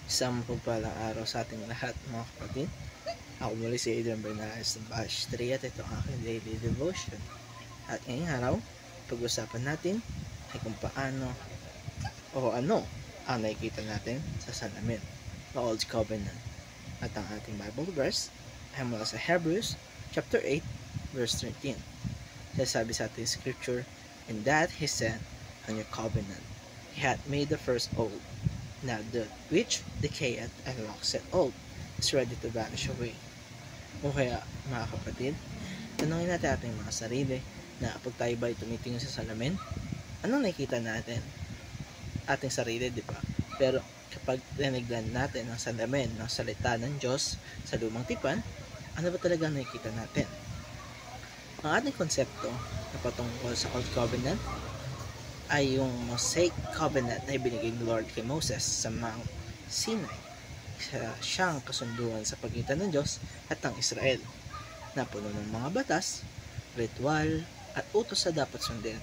Isang mapagpalang araw sa ating lahat, mga kapatid. Ako muli si Adrian Bernales ng Batch 3 at ito ang aking daily devotion. At ngayong araw, pag-usapan natin ay kung paano o ano ang nakikita natin sa salamin, the Old Covenant. At ang ating Bible verse ay mula sa Hebrews chapter 8 verse 13. Sabi sa ating scripture, "In that he said, a new covenant, he had made the first old. Now that which decayeth and waxeth old is ready to vanish away." O kaya, mga kapatid, tanongin natin ating mga sarili na pag tayo ba tumitingin sa salamin, anong nakikita natin? Ating sarili, di ba? Pero kapag tinignan natin ang salamin ng salita ng Diyos sa lumang tipan, ano ba talaga nakikita natin? Ang ating konsepto na patungkol sa Old Covenant ay yung Mosaic Covenant na ibinigay ni Lord kay Moses sa Mount Sinai. Siyang kasunduan sa pagitan ng Diyos at ng Israel, na puno ng mga batas, ritual, at utos na dapat sundin.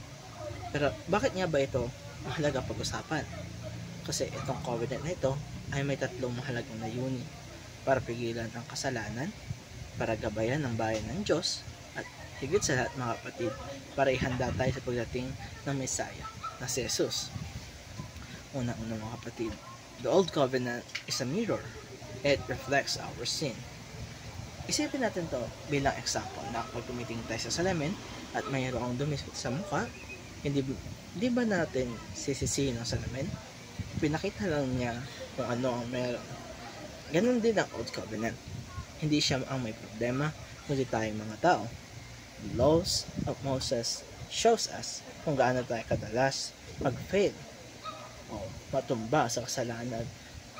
Pero bakit nga ba ito mahalaga pag-usapan? Kasi itong covenant na ito ay may tatlong mahalagang layunin: para pigilan ang kasalanan, para gabayan ang bayan ng Diyos, at higit sa lahat, mga kapatid, para ihanda tayo sa pagdating ng Messiah na si Jesus. Una-una, mga kapatid, the Old Covenant is a mirror. It reflects our sin. Isipin natin to bilang example na kapag tumitingin tayo sa salamin at mayroong dumi sa mukha, hindi ba natin sisisihin ang salamin? Pinakita lang niya kung ano ang meron. Ganon din ang Old Covenant. Hindi siya ang may problema, kundi tayong mga tao. The laws of Moses shows us kung gaano tayo kadalas mag-fail o matumba sa kasalanan,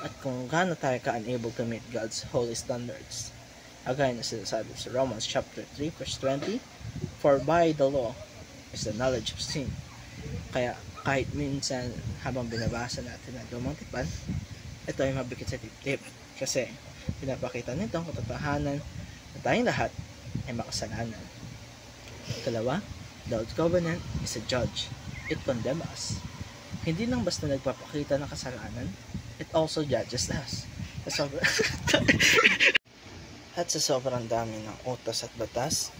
at kung gaano tayo ka-unable to meet God's holy standards. Again, as sinasabi sa Romans chapter 3 verse 20, "For by the law is the knowledge of sin." Kaya kahit minsan habang binabasa natin ang lumang tipan, ito ay mabikit sa tip-tip kasi pinapakita nito ang katotohanan na tayong lahat ay makasalanan. Ikalawa, the Old Covenant is a judge. It condemns us. Hindi lang basta nagpapakita ng kasalanan, it also judges us. At sa sobrang dami ng utos at batas,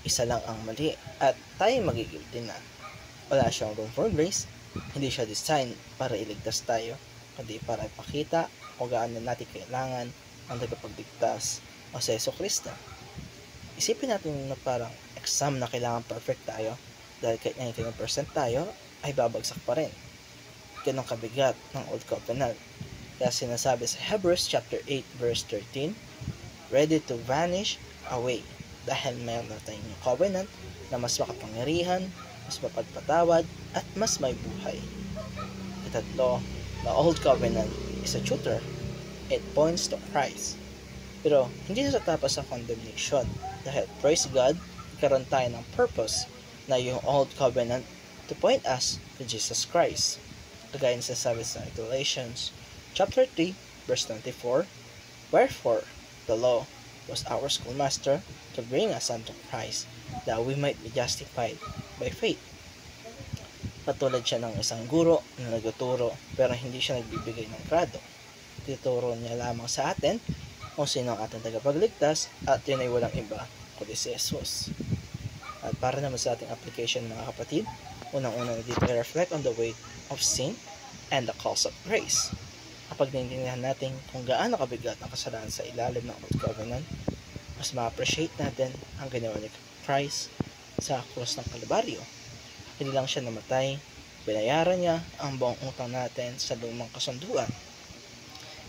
isa lang ang mali at tayo magigilty na. Wala siyang room for grace. Hindi siya design para iligtas tayo, kundi para ipakita kung gaano natin kailangan ang tagapagligtas o si Jesucristo. Isipin natin na parang exam na kailangan perfect tayo, dahil kahit 99% tayo ay babagsak pa rin. Ganong kabigat ng Old Covenant. Kaya sinasabi sa Hebrews chapter 8 verse 13, ready to vanish away, dahil mayroon na tayong new covenant na mas makapangyarihan, mas mapagpatawad, at mas may buhay. Itatlo, the Old Covenant is a tutor. It points to Christ. Pero hindi sa tapos sa condemnation, dahil praise God, karoon tayo ng purpose na yung Old Covenant to point us to Jesus Christ. Kagaya sa sabi sa Galatians chapter 3 verse 24, "Wherefore the law was our schoolmaster to bring us unto Christ, that we might be justified by faith." Patulad siya ng isang guro na nagtuturo pero hindi siya nagbibigay ng grado. Tinuturo niya lamang sa atin kung sino ang ating tagapagligtas, at yun ay walang iba kundi si Jesus. At para naman sa ating application, mga kapatid, unang-una dito ay reflect on the weight of sin and the cost of grace. Kapag naiintindihan natin kung gaano kabigat ang kasalanan sa ilalim ng Old Covenant, mas ma-appreciate natin ang ginawa ni Christ sa krus ng Kalbaryo. Hindi lang siya namatay, binayaran niya ang buong utang natin sa lumang kasunduan.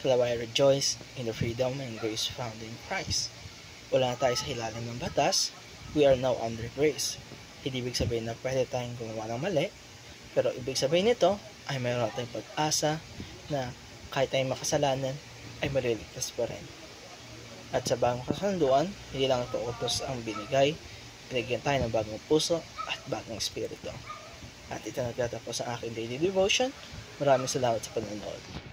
Kaya I rejoice in the freedom and grace found in Christ. Wala na tayo sa ilalim ng batas, we are now under grace. Hindi ibig sabihin na pwede tayong gumawa ng mali, pero ibig sabihin nito ay mayroon tayong pag-asa na kahit tayong makasalanan ay maliligtas pa rin. At sa bagong kasunduan, hindi lang ito utos ang binigay tayo ng bagong puso at bagong espiritu. At ito nagtatapos ang aking daily devotion. Maraming salamat sa panonood.